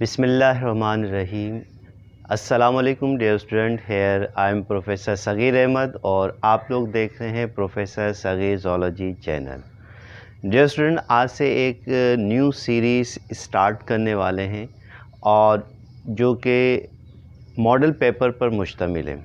बिस्मिल्लाहिर्रहमानिर्रहीम। अस्सलाम वालेकुम dear student, here I am professor Sagheer Ahmad और आप लोग देख रहे हैं professor Sagheer zoology channel. Dear student, आज से एक न्यू सीरीज़ स्टार्ट करने वाले हैं और जो कि मॉडल पेपर पर मुश्तमिल है।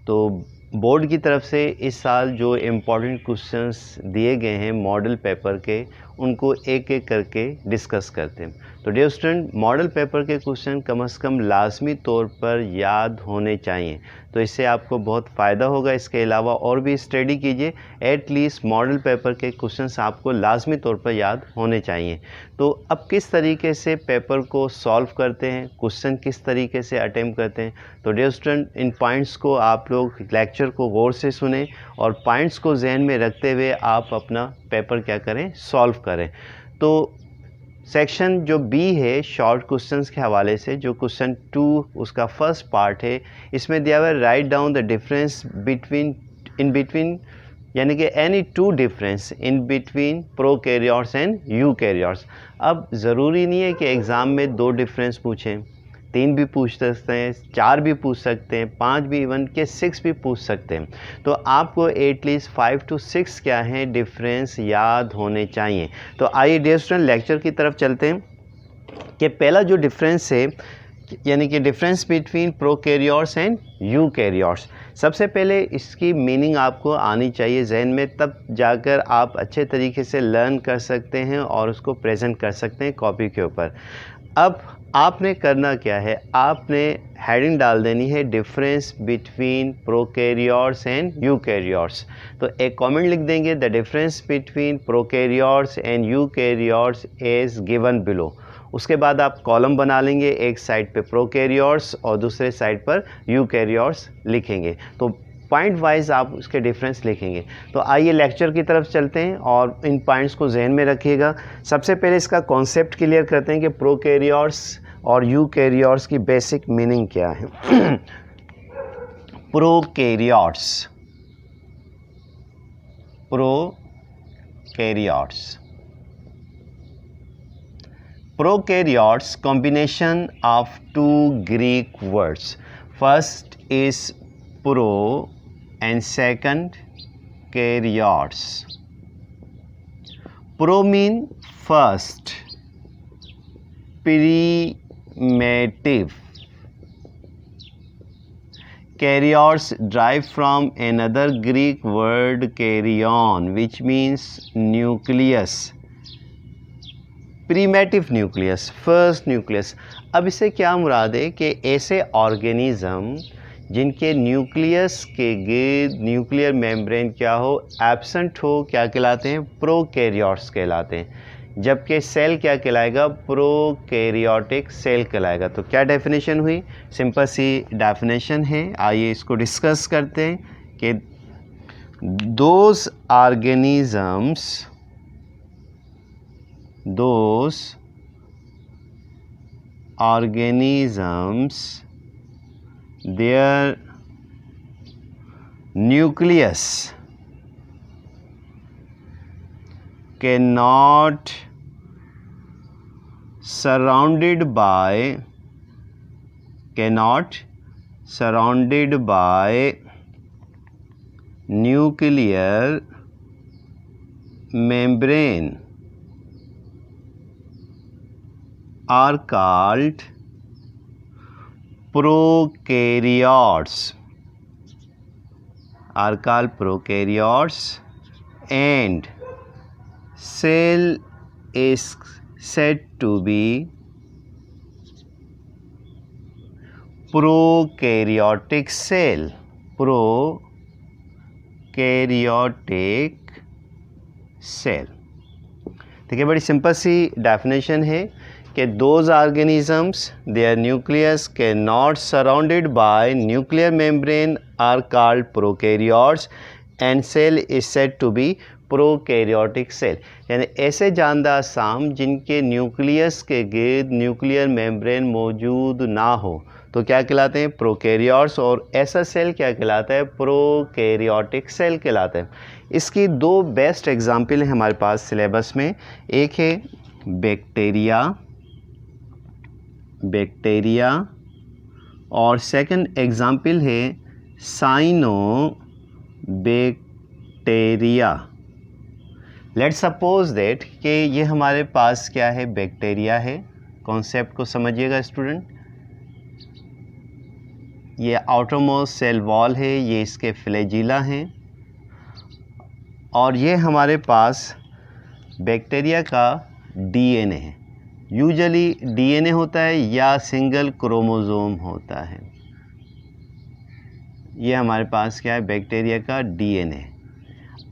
तो बोर्ड की तरफ से इस साल जो इम्पोर्टेंट क्वेश्चंस दिए गए हैं मॉडल पेपर के, उनको एक एक करके डिस्कस करते हैं। तो डियर स्टूडेंट, मॉडल पेपर के क्वेश्चन कम से कम लाजमी तौर पर याद होने चाहिए, तो इससे आपको बहुत फ़ायदा होगा। इसके अलावा और भी स्टडी कीजिए, एट लीस्ट मॉडल पेपर के क्वेश्चंस आपको लाजमी तौर पर याद होने चाहिए। तो अब किस तरीके से पेपर को सॉल्व करते हैं, क्वेश्चन किस तरीके से अटेम्प्ट करते हैं, तो डियर स्टूडेंट इन पॉइंट्स को आप लोग लेक्चर को गौर से सुने और पॉइंट्स को जहन में रखते हुए आप अपना पेपर क्या करें, सॉल्व करें। तो सेक्शन जो बी है शॉर्ट क्वेश्चंस के हवाले से, जो क्वेश्चन 2 उसका फर्स्ट पार्ट है, इसमें दिया हुआ है write down the difference in between यानी कि any two difference in between prokaryotes and eukaryotes. अब ज़रूरी नहीं है कि एग्ज़ाम में 2 डिफरेंस पूछें, 3 भी पूछ सकते हैं, 4 भी पूछ सकते हैं, 5 भी, इवन के 6 भी पूछ सकते हैं। तो आपको एटलीस्ट 5 to 6 क्या है डिफरेंस याद होने चाहिए। तो आइए डियर स्टूडेंट लेक्चर की तरफ चलते हैं कि पहला जो डिफरेंस है यानी कि difference between prokaryotes and eukaryotes. सबसे पहले इसकी मीनिंग आपको आनी चाहिए जहन में, तब जाकर आप अच्छे तरीके से लर्न कर सकते हैं और उसको प्रेजेंट कर सकते हैं कॉपी के ऊपर। अब आपने करना क्या है, आपने हेडिंग डाल देनी है difference between prokaryotes and eukaryotes. तो एक कमेंट लिख देंगे, the difference between prokaryotes and eukaryotes is given below. उसके बाद आप कॉलम बना लेंगे, एक साइड पे प्रोकैरियोट्स और दूसरे साइड पर यूकैरियोट्स लिखेंगे। तो पॉइंट वाइज आप उसके डिफरेंस लिखेंगे। तो आइए लेक्चर की तरफ चलते हैं और इन पॉइंट्स को जहन में रखिएगा। सबसे पहले इसका कॉन्सेप्ट क्लियर करते हैं कि प्रोकैरियोट्स और यूकैरियोट्स की बेसिक मीनिंग क्या है। Prokaryotes Prokaryotes combination of 2 Greek words. First is pro and second karyotes. Pro mean first, primitive. Karyotes derive from another Greek word karyon, which means nucleus. Primitive nucleus, first nucleus. अब इससे क्या मुराद है कि ऐसे organism जिनके nucleus के गिर्द nuclear membrane क्या हो, एब्सेंट हो, क्या कहलाते हैं, प्रोकैरियोट्स कहलाते हैं। जबकि सेल क्या कहलाएगा, प्रोकैरियोटिक सेल कहलाएगा। तो क्या डेफिनेशन हुई, सिंपल सी डेफिनेशन है। आइए इसको डिस्कस करते हैं कि those organisms their nucleus cannot surrounded by nuclear membrane are called prokaryotes, and cell is said to be prokaryotic cell. देखिए बड़ी सिंपल सी डेफिनेशन है कि those organisms their nucleus cannot surrounded by nuclear membrane are called prokaryotes and cell is said to be prokaryotic cell. यानी ऐसे जानदार साम जिनके न्यूक्लियस के गिर्द न्यूक्लियर मेम्ब्रेन मौजूद ना हो तो क्या कहलाते हैं, प्रोकैरियोट्स। और ऐसा सेल क्या कहलाता है, प्रोकैरियोटिक सेल कहलाता है। इसकी 2 बेस्ट एग्जाम्पल हैं हमारे पास सिलेबस में। एक है बैक्टीरिया बैक्टीरिया और सेकंड एग्जाम्पल है साइनोबैक्टीरिया। लेट्स सपोज दैट कि ये हमारे पास क्या है, बैक्टीरिया है। कॉन्सेप्ट को समझिएगा स्टूडेंट। ये आउटरमोस्ट सेल वॉल है, ये इसके फ्लैजिला हैं और ये हमारे पास बैक्टीरिया का डीएनए है। यूजुअली डीएनए होता है या सिंगल क्रोमोसोम होता है। ये हमारे पास क्या है, बैक्टीरिया का डीएनए।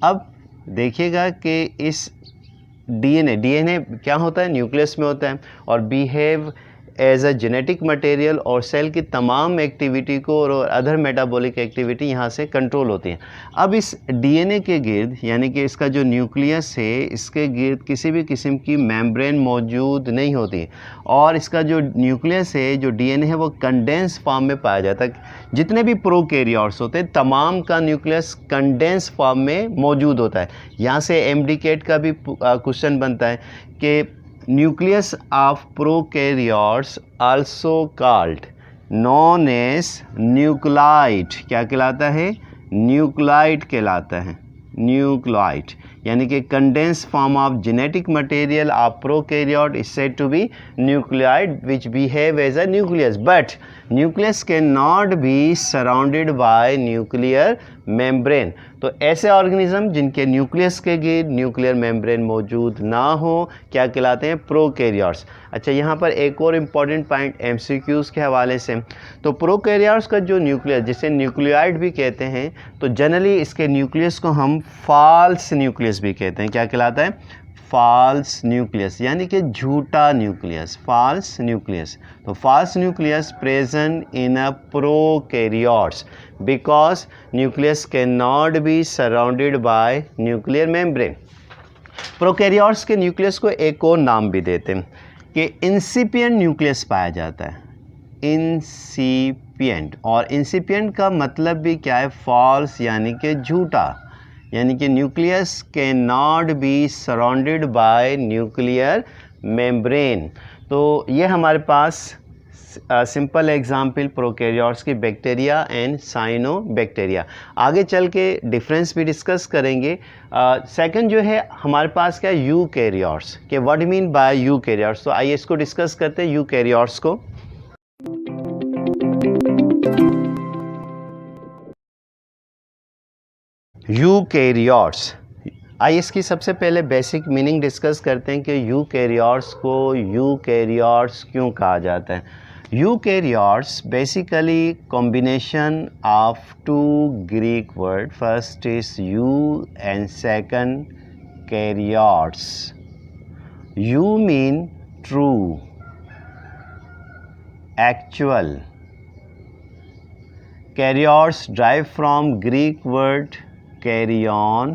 अब देखिएगा कि इस डीएनए क्या होता है, न्यूक्लियस में होता है और behave as a genetic material और सेल की तमाम एक्टिविटी को और अदर मेटाबॉलिक एक्टिविटी यहाँ से कंट्रोल होती है। अब इस डीएनए के गिर्द यानी कि इसका जो न्यूक्लियस है, इसके गिर्द किसी भी किस्म की मेम्ब्रेन मौजूद नहीं होती और इसका जो न्यूक्लियस है, जो डीएनए है, वो कंडेंस फॉर्म में पाया जाता है। जितने भी प्रोकैरियोट्स होते हैं तमाम का न्यूक्लियस कंडेंस फॉर्म में मौजूद होता है। यहाँ से एमडीकेट का भी क्वेश्चन बनता है कि nucleus of prokaryotes also called known as nucleate क्या कहलाता है, न्यूक्लाइड कहलाता है। न्यूक्लाइड यानी कि condense form of genetic material of prokaryote is said to be nucleoid which behave as a nucleus, but nucleus can not be surrounded by nuclear membrane. तो ऐसे organism जिनके न्यूक्लियस के गिर्द न्यूक्लियर मेम्ब्रेन मौजूद ना हो क्या कहलाते हैं, प्रोकैरियोट्स। अच्छा, यहाँ पर एक और इम्पॉर्टेंट पॉइंट एमसीक्यूज़ के हवाले से, तो प्रोकैरियोट्स का जो न्यूक्लियस जिसे न्यूक्लियाइड भी कहते हैं, तो जनरली इसके न्यूक्लियस को हम फॉल्स न्यूक्लियस भी कहते हैं। क्या कहलाता है, फॉल्स न्यूक्लियस यानी कि झूठा न्यूक्लियस, फॉल्स न्यूक्लियस। तो false nucleus present in a prokaryotes because nucleus can not be surrounded by nuclear membrane. Prokaryotes के न्यूक्लियस को एक और नाम भी देते हैं कि इंसिपिएंट न्यूक्लियस पाया जाता है, इंसिपिएंट। और इंसिपिएंट का मतलब भी क्या है, फॉल्स यानी कि झूठा, यानी कि nucleus can not be surrounded by nuclear membrane. तो ये हमारे पास सिंपल एग्जाम्पल प्रोकैरियोट्स की बैक्टीरिया एंड साइनोबैक्टीरिया। आगे चल के डिफरेंस भी डिस्कस करेंगे। सेकंड जो है हमारे पास क्या, यूकैरियोट्स के व्हाट मीन बाय यूकैरियोट्स। तो आइए इसको डिस्कस करते हैं यूकैरियोट्स को। यूकैरियोट्स, आइए इसकी सबसे पहले बेसिक मीनिंग डिस्कस करते हैं कि यूकैरियोट्स को यूकैरियोट्स क्यों कहा जाता है। Eukaryotes basically combination of two Greek word, first is eu and second karyotes. Eu mean true, actual. Karyotes derive from Greek word karyon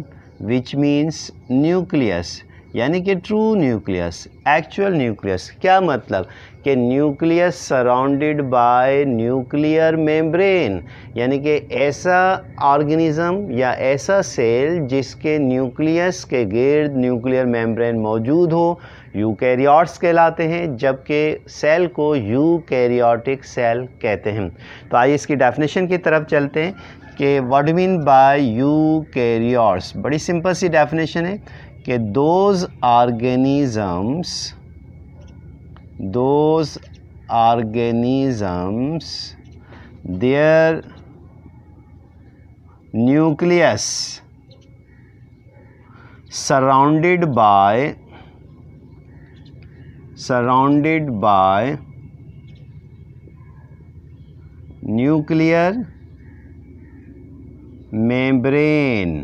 which means nucleus, यानी कि ट्रू न्यूक्लियस, एक्चुअल न्यूक्लियस। क्या मतलब कि nucleus surrounded by nuclear membrane, यानी कि ऐसा organism या ऐसा सेल जिसके न्यूक्लियस के गिर्द न्यूक्लियर मेम्ब्रेन मौजूद हो, यूकैरियोट्स कहलाते हैं, जबकि सेल को यूकैरियोटिक सेल कहते हैं। तो आइए इसकी डेफिनेशन की तरफ चलते हैं कि व्हाट मीन बाय यूकैरियोट्स। बड़ी सिंपल सी डेफिनेशन है कि those organisms their nucleus surrounded by nuclear membrane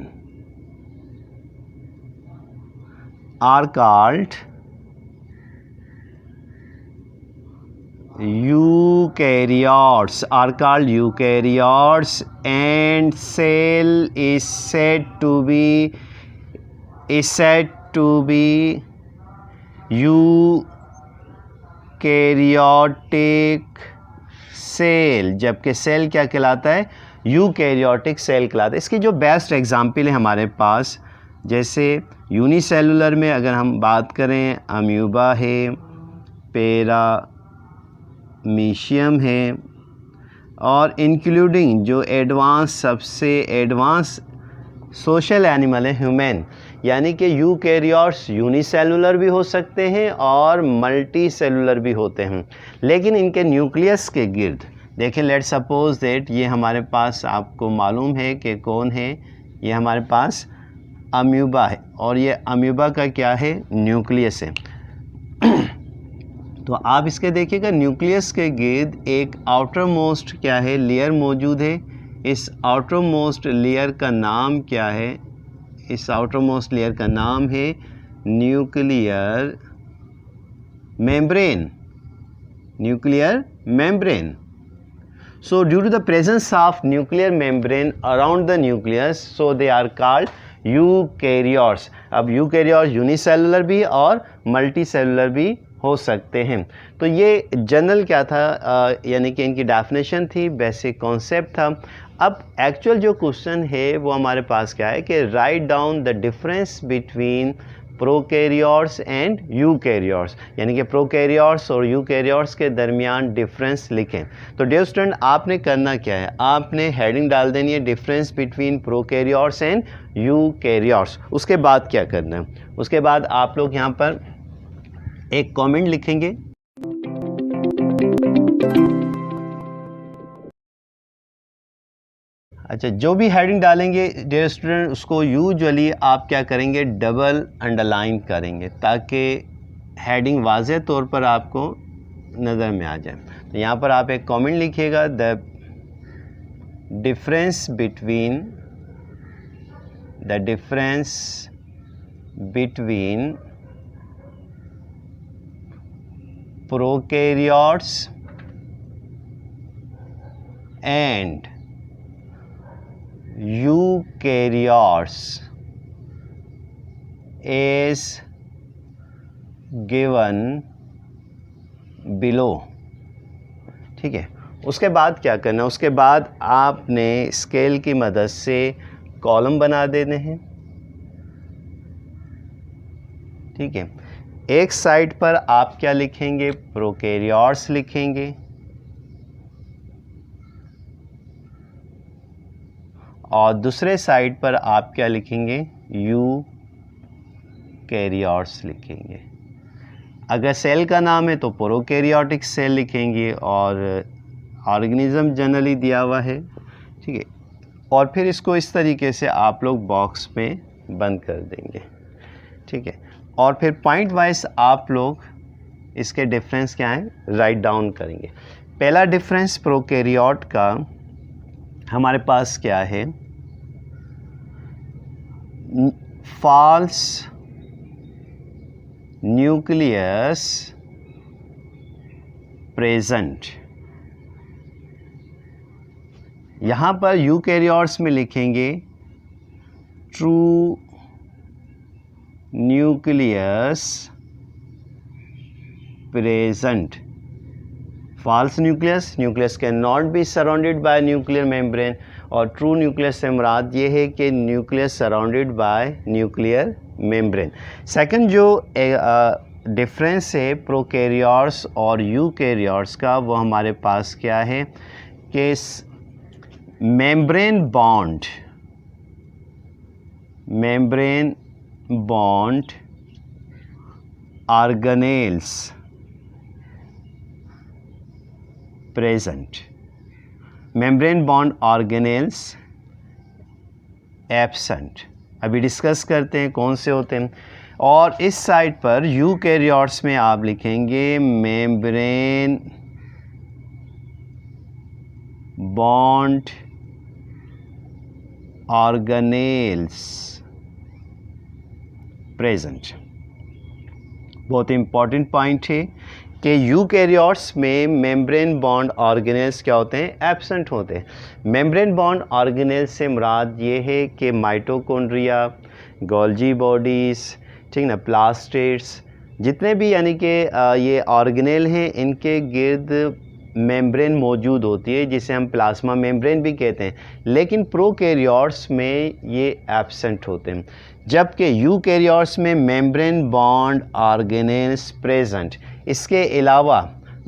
are called eukaryotes, and cell is said to be eukaryotic cell, जबकि सेल क्या कहलाता है, यूकैरियोटिक सेल कहलाता है। इसकी जो बेस्ट एग्जाम्पल है हमारे पास, जैसे यूनिसेलुलर में अगर हम बात करें, अम्यूबा है, मीशियम है, और इंक्लूडिंग जो सबसे एडवांस सोशल एनिमल है ह्यूमन, यानी कि यूकैरियोट्स यूनिसेलुलर भी हो सकते हैं और मल्टी सेलुलर भी होते हैं, लेकिन इनके न्यूक्लियस के गिर्द देखें, लेट सपोज दैट ये हमारे पास आपको मालूम है कि कौन है, ये हमारे पास अम्यूबा है, और ये अम्यूबा का क्या है, न्यूक्लियस है। तो आप इसके देखिएगा न्यूक्लियस के गिर्द एक आउटर मोस्ट क्या है, लेयर मौजूद है। इस आउटर मोस्ट लेयर का नाम क्या है, इस आउटर मोस्ट लेयर का नाम है nuclear membrane, nuclear membrane. So due to the presence of nuclear membrane around the nucleus, so they are called eukaryotes। अब यूकैरियोट्स यूनिसेलुलर भी और मल्टी सेलुलर भी हो सकते हैं। तो ये जनरल क्या था, यानी कि इनकी डेफिनेशन थी, बेसिक कॉन्सेप्ट था। अब एक्चुअल जो क्वेश्चन है वो हमारे पास क्या है कि write down the difference between prokaryotes and eukaryotes, यानी कि प्रोकैरियोट्स और यूकैरियोट्स के दरमियान डिफरेंस लिखें। तो डियर स्टूडेंट, आपने करना क्या है, आपने हेडिंग डाल देनी है difference between prokaryotes and eukaryotes. उसके बाद क्या करना है, उसके बाद आप लोग यहाँ पर एक कमेंट लिखेंगे। अच्छा, जो भी हेडिंग डालेंगे डियर स्टूडेंट, उसको यूजुअली आप क्या करेंगे, डबल अंडरलाइन करेंगे, ताकि हेडिंग वाज़ेह तौर पर आपको नज़र में आ जाए। तो यहाँ पर आप एक कमेंट लिखिएगा, the difference between prokaryotes and eukaryotes is given below। ठीक है, उसके बाद क्या करना है, उसके बाद आपने स्केल की मदद से कॉलम बना देने हैं। ठीक है, एक साइड पर आप क्या लिखेंगे, प्रोकैरियोट्स लिखेंगे, और दूसरे साइड पर आप क्या लिखेंगे, यूकैरियोट्स लिखेंगे। अगर सेल का नाम है तो प्रोकैरियोटिक सेल लिखेंगे, और ऑर्गेनिज्म जनरली दिया हुआ है। ठीक है, और फिर इसको इस तरीके से आप लोग बॉक्स में बंद कर देंगे। ठीक है, और फिर पॉइंट वाइज आप लोग इसके डिफरेंस क्या है राइट डाउन करेंगे। पहला डिफरेंस प्रोकैरियोट का हमारे पास क्या है, फॉल्स न्यूक्लियस प्रेजेंट। यहाँ पर यूकैरियोट्स में लिखेंगे true nucleus present. False nucleus can not be surrounded by nuclear membrane, और ट्रू न्यूक्लियस से मुराद ये है कि nucleus surrounded by nuclear membrane. Second जो डिफरेंस है प्रोकैरियोट्स और यूकैरियोट्स का, वो हमारे पास क्या है कि membrane bound organelles present, membrane bound organelles absent. अभी डिस्कस करते हैं कौन से होते हैं। और इस साइड पर यूकैरियोट्स में आप लिखेंगे मेम्ब्रेन बॉन्ड ऑर्गेनेल्स प्रेजेंट। बहुत इंपॉर्टेंट पॉइंट है कि यूकैरियोट्स में मेम्ब्रेन बॉन्ड ऑर्गेनेल्स क्या होते हैं, एब्सेंट होते हैं। मेम्ब्रेन बॉन्ड ऑर्गेनेल्स से मुराद ये है कि माइटोकॉन्ड्रिया, गोल्जी बॉडीज़, ठीक ना, प्लास्टेट्स, जितने भी यानी कि ये ऑर्गेनेल हैं, इनके गिर्द मेम्ब्रेन मौजूद होती है, जिसे हम प्लाज्मा मेम्ब्रेन भी कहते हैं। लेकिन प्रोकैरियोट्स में ये एब्सेंट होते हैं, जबकि यूकैरियोट्स में मेम्ब्रेन बॉन्ड ऑर्गेनेल्स प्रेजेंट। इसके अलावा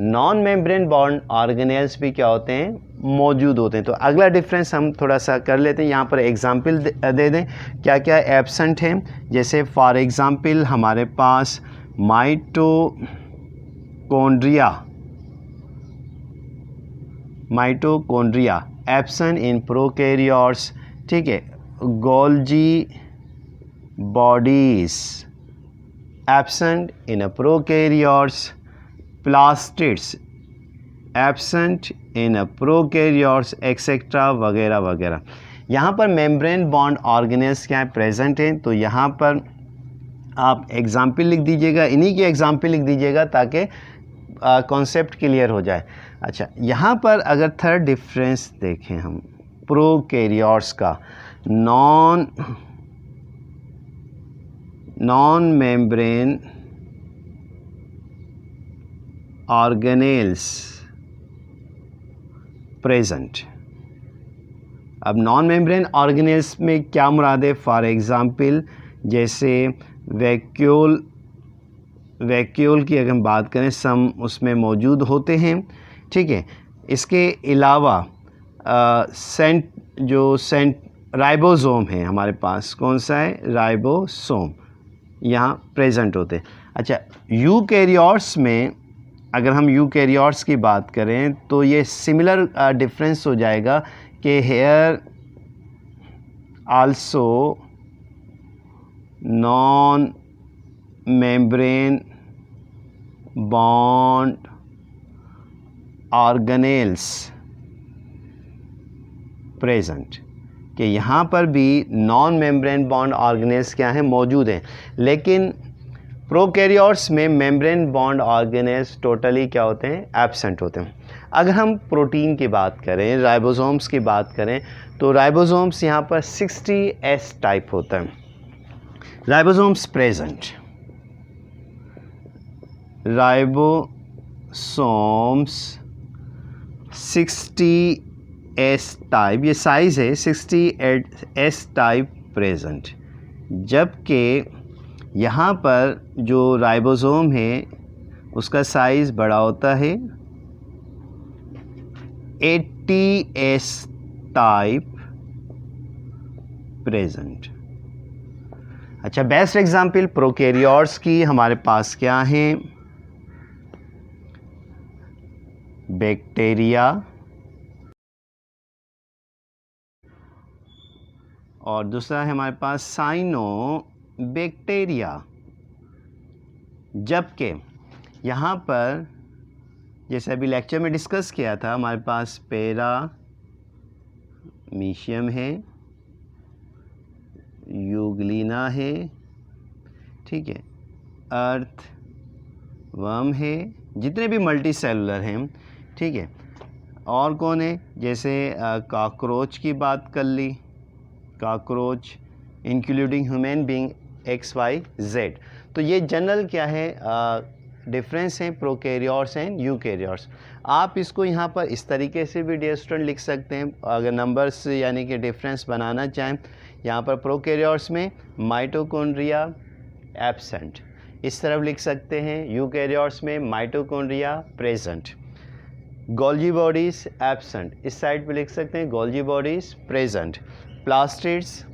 नॉन मेम्ब्रेन बॉन्ड ऑर्गेनेल्स भी क्या होते हैं, मौजूद होते हैं। तो अगला डिफरेंस हम थोड़ा सा कर लेते हैं, यहाँ पर एग्जाम्पल दे दें क्या क्या एब्सेंट हैं। जैसे फॉर एग्जाम्पल हमारे पास माइटोकॉन्ड्रिया एब्सेंट इन प्रोकैरियोट्स, ठीक है। Golgi bodies absent in prokaryotes, plastids absent in prokaryotes etcetera वगैरह वगैरह। यहाँ पर मेम्ब्रेन बॉन्ड ऑर्गेनेल्स क्या है, प्रेजेंट हैं। तो यहाँ पर आप एग्जाम्पल लिख दीजिएगा, इन्हीं की एग्जाम्पल लिख दीजिएगा ताकि कॉन्सेप्ट क्लियर हो जाए। अच्छा, यहाँ पर अगर थर्ड डिफरेंस देखें हम प्रोकैरियोट्स का, नॉन मेम्ब्रेन ऑर्गेनेल्स प्रेजेंट। अब नॉन मेम्ब्रेन ऑर्गेनेल्स में क्या मुराद है, फॉर एग्जांपल जैसे वैक्यूल की अगर हम बात करें, सम उसमें मौजूद होते हैं, ठीक है। इसके अलावा राइबोसोम है हमारे पास, कौन सा है, राइबोसोम, यहाँ प्रेजेंट होते हैं। अच्छा, यूकैरियोट्स में अगर हम यूकैरियोट्स की बात करें तो ये सिमिलर डिफरेंस हो जाएगा कि here also non membrane bound organelles present, कि यहाँ पर भी नॉन मेम्ब्रेन बॉन्ड ऑर्गेनेल्स क्या हैं, मौजूद हैं। लेकिन प्रोकैरियोट्स में मेम्ब्रेन बॉन्ड ऑर्गेनेल्स टोटली क्या होते हैं, एब्सेंट होते हैं। अगर हम प्रोटीन की बात करें, राइबोसोम्स की बात करें, तो राइबोसोम्स यहाँ पर 60S टाइप होता है। Ribosomes present, ribosomes 60S type, ये साइज़ है 60S टाइप प्रेजेंट। जबकि यहाँ पर जो राइबोसोम है उसका साइज़ बड़ा होता है 80S टाइप प्रेजेंट। अच्छा, बेस्ट एग्जाम्पल प्रोकैरियोट्स की हमारे पास क्या हैं, बैक्टीरिया और दूसरा है हमारे पास साइनोबैक्टीरिया। जबकि यहाँ पर जैसे अभी लेक्चर में डिस्कस किया था, हमारे पास पैरामीशियम है, यूग्लिना है, ठीक है, अर्थ वर्म है, जितने भी मल्टी सेलुलर हैं, ठीक है। और कौन है, जैसे कॉकरोच की बात कर ली, cockroach including human being XYZ। तो ये जनरल क्या है, डिफरेंस हैं प्रोकैरियोट्स एंड यूकैरियोट्स। आप इसको यहाँ पर इस तरीके से भी डियर स्टूडेंट लिख सकते हैं, अगर नंबर्स यानी कि डिफरेंस बनाना चाहें। यहाँ पर प्रोकैरियोट्स में माइटोकॉन्ड्रिया एब्सेंट, इस तरफ लिख सकते हैं। यूकैरियोट्स में mitochondria present, Golgi bodies absent, इस साइड पे लिख सकते हैं Golgi bodies present. Plastids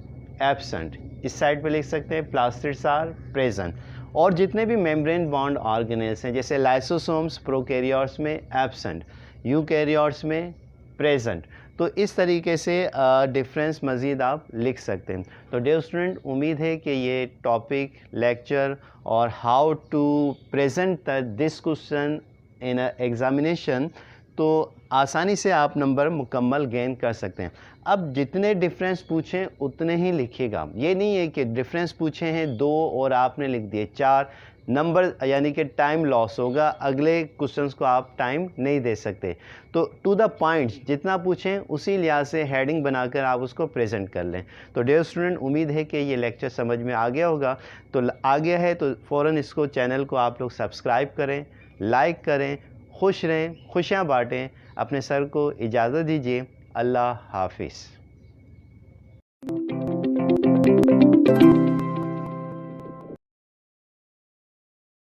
absent, इस साइड पे लिख सकते हैं प्लास्टिड्स आर प्रेजेंट। और जितने भी मेम्ब्रेन बॉन्ड ऑर्गेनेल्स हैं, जैसे लाइसोसोम्स प्रोकैरियोट्स में एब्सेंट, यूकैरियोट्स में प्रेजेंट। तो इस तरीके से डिफरेंस मज़ीद आप लिख सकते हैं। तो डियर स्टूडेंट, उम्मीद है कि ये टॉपिक, लेक्चर और how to present this question in examination, तो आसानी से आप नंबर मुकम्मल गेन कर सकते हैं। अब जितने डिफरेंस पूछें उतने ही लिखिएगा, ये नहीं है कि डिफरेंस पूछे हैं 2 और आपने लिख दिए 4, नंबर यानी कि टाइम लॉस होगा, अगले क्वेश्चंस को आप टाइम नहीं दे सकते। तो टू द पॉइंट्स जितना पूछें उसी लिहाज से हेडिंग बनाकर आप उसको प्रेजेंट कर लें। तो डियर स्टूडेंट, उम्मीद है कि ये लेक्चर समझ में आ गया होगा। तो आ गया है तो फ़ौरन इसको, चैनल को आप लोग सब्सक्राइब करें, लाइक करें, खुश रहें, खुशियाँ बाँटें। अपने सर को इजाज़त दीजिए। अल्लाह हाफिज़।